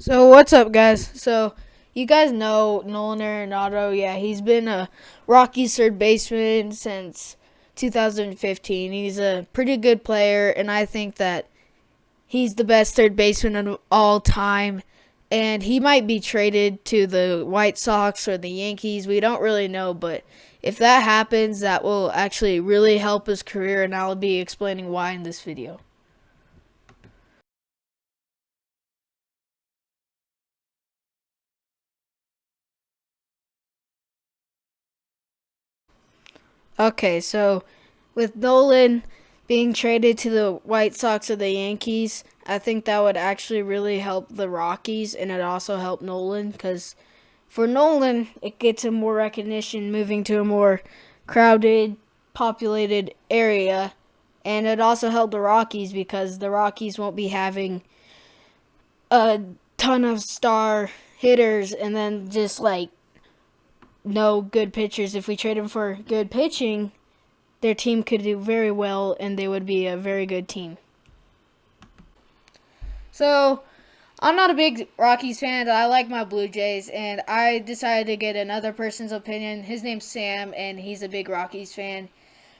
So what's up, guys? So you guys know Nolan Arenado. Yeah, he's been a Rockies third baseman since 2015. He's a pretty good player, and I think that he's the best third baseman of all time. And he might be traded to the White Sox or the Yankees. We don't really know, but if that happens, that will actually really help his career, and I'll be explaining why in this video. Okay, so with Nolan being traded to the White Sox or the Yankees, I think that would actually really help the Rockies, and it also help Nolan because for Nolan, it gets him more recognition moving to a more crowded, populated area, and it also helped the Rockies because the Rockies won't be having a ton of star hitters and then just like no good pitchers. If we trade him for good pitching, their team could do very well and they would be a very good team. So, I'm not a big Rockies fan. I like my Blue Jays, and I decided to get another person's opinion. His name's Sam, and he's a big Rockies fan.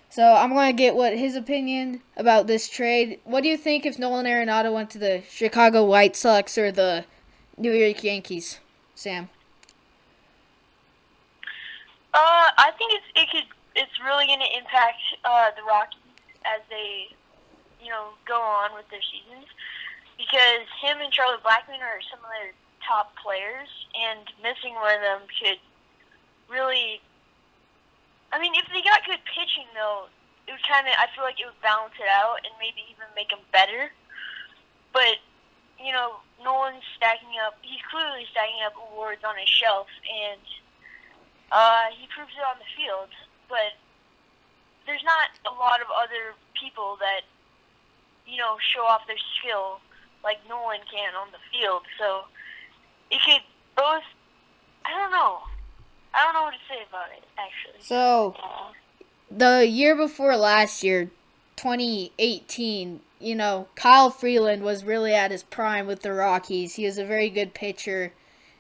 So, I'm going to get what his opinion about this trade. What do you think if Nolan Arenado went to the Chicago White Sox or the New York Yankees, Sam? I think it's really going to impact the Rockies as they go on with their seasons because him and Charlie Blackmon are some of their top players, and missing one of them could really. I mean, if they got good pitching though, it would I feel like it would balance it out and maybe even make them better. But Nolan's stacking up. He's clearly stacking up awards on his shelf, and he proves it on the field, but there's not a lot of other people that, show off their skill like Nolan can on the field. So it could both. I don't know. I don't know what to say about it, actually. So, the year before last year, 2018, Kyle Freeland was really at his prime with the Rockies. He was a very good pitcher,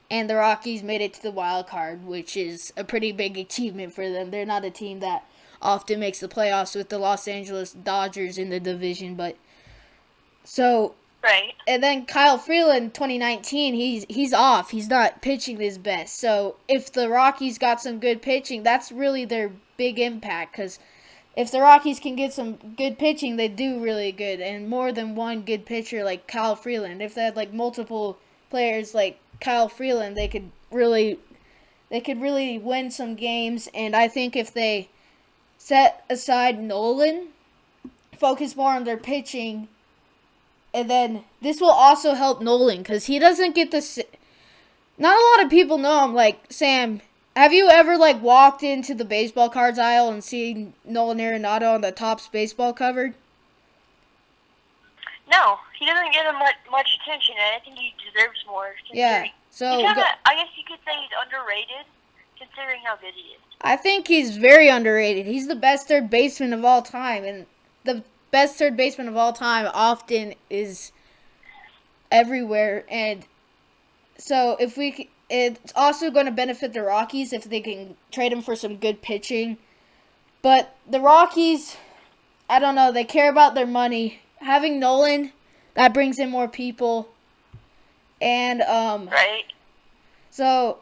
and the Rockies made it to the wild card, which is a pretty big achievement for them. They're not a team that often makes the playoffs with the Los Angeles Dodgers in the division, but so Right. and then Kyle Freeland 2019, he's off. He's not pitching his best. So if the Rockies got some good pitching, that's really their big impact cuz if the Rockies can get some good pitching, they do really good, and more than one good pitcher like Kyle Freeland. If they had like multiple players like Kyle Freeland, they could really win some games. And I think if they set aside Nolan, focus more on their pitching, and then this will also help Nolan because he doesn't get this. Not a lot of people know him. Like Sam, have you ever like walked into the baseball cards aisle and seen Nolan Arenado on the Topps baseball cover? No, he doesn't get much attention, and I think he deserves more. Yeah. So I guess you could say he's underrated, considering how good he is. I think he's very underrated. He's the best third baseman of all time, and the best third baseman of all time often is everywhere. And so it's also going to benefit the Rockies if they can trade him for some good pitching. But the Rockies, I don't know, they care about their money. Having Nolan, that brings in more people. And Right. so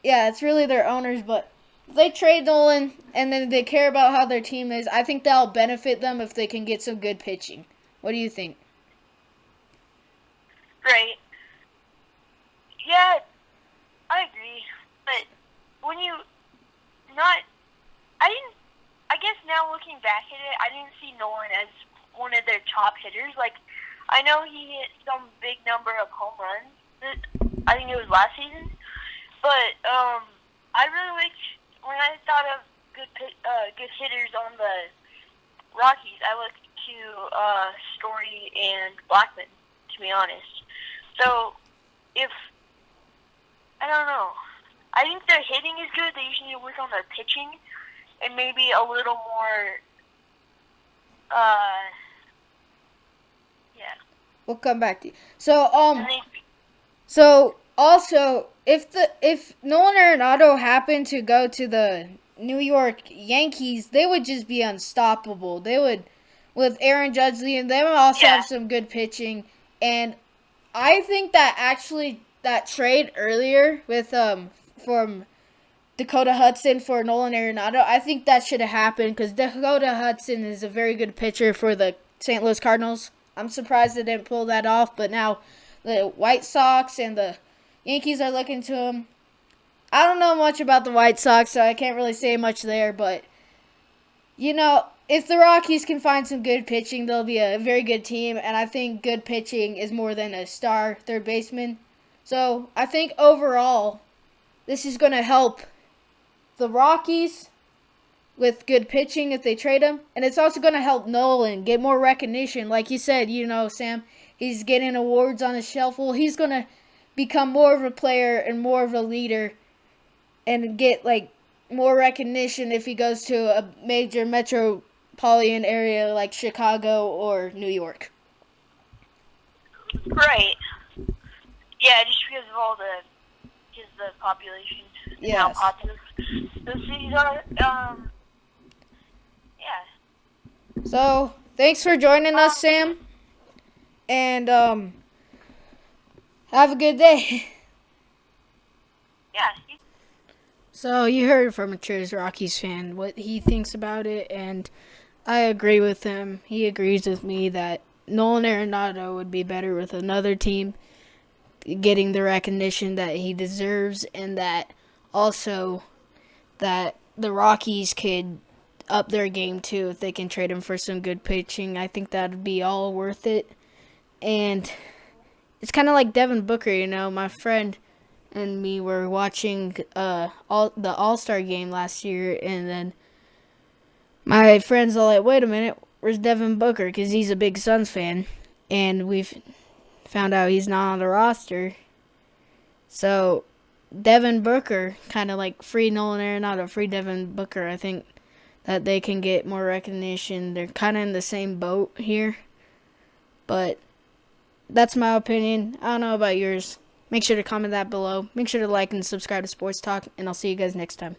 yeah, it's really their owners, but if they trade Nolan and then they care about how their team is, I think that'll benefit them if they can get some good pitching. What do you think? Right. Yeah, I agree. But when you not, I didn't. I guess now looking back at it, I didn't see Nolan as one of their top hitters. Like, I know he hit some big number of home runs. I think it was last season. But I really liked when I thought of good hitters on the Rockies. I looked to Story and Blackmon, to be honest. So if I don't know, I think their hitting is good. They usually work on their pitching and maybe a little more. Yeah. We'll come back to you. So And they, So also, if Nolan Arenado happened to go to the New York Yankees, they would just be unstoppable. They would, with Aaron Judge leading, they would also Yeah. have some good pitching. And I think that actually that trade earlier with from Dakota Hudson for Nolan Arenado, I think that should have happened because Dakota Hudson is a very good pitcher for the St. Louis Cardinals. I'm surprised they didn't pull that off, but now the White Sox and the Yankees are looking to him. I don't know much about the White Sox, so I can't really say much there, but if the Rockies can find some good pitching, they'll be a very good team, and I think good pitching is more than a star third baseman. So I think overall, this is going to help the Rockies with good pitching if they trade him, and it's also going to help Nolan get more recognition. Like you said, Sam, he's getting awards on his shelf. Well, he's going to become more of a player and more of a leader and get more recognition if he goes to a major metropolitan area like Chicago or New York. Right. Yeah, just because of all the population and how Yes. populous those cities are. Yeah. So, thanks for joining us, Sam. And have a good day. Yeah. So, you heard from a true Rockies fan what he thinks about it, and I agree with him. He agrees with me that Nolan Arenado would be better with another team, getting the recognition that he deserves, and that also that the Rockies could up their game too if they can trade him for some good pitching. I think that'd be all worth it. And it's kind of like Devin Booker, my friend and me were watching the All-Star game last year, and then my friends are like, wait a minute, where's Devin Booker? Because he's a big Suns fan, and we've found out he's not on the roster. So Devin Booker, kind of like free Nolan Arenado, free Devin Booker. I think that they can get more recognition. They're kind of in the same boat here. But that's my opinion. I don't know about yours. Make sure to comment that below. Make sure to like and subscribe to Sports Talk, and I'll see you guys next time.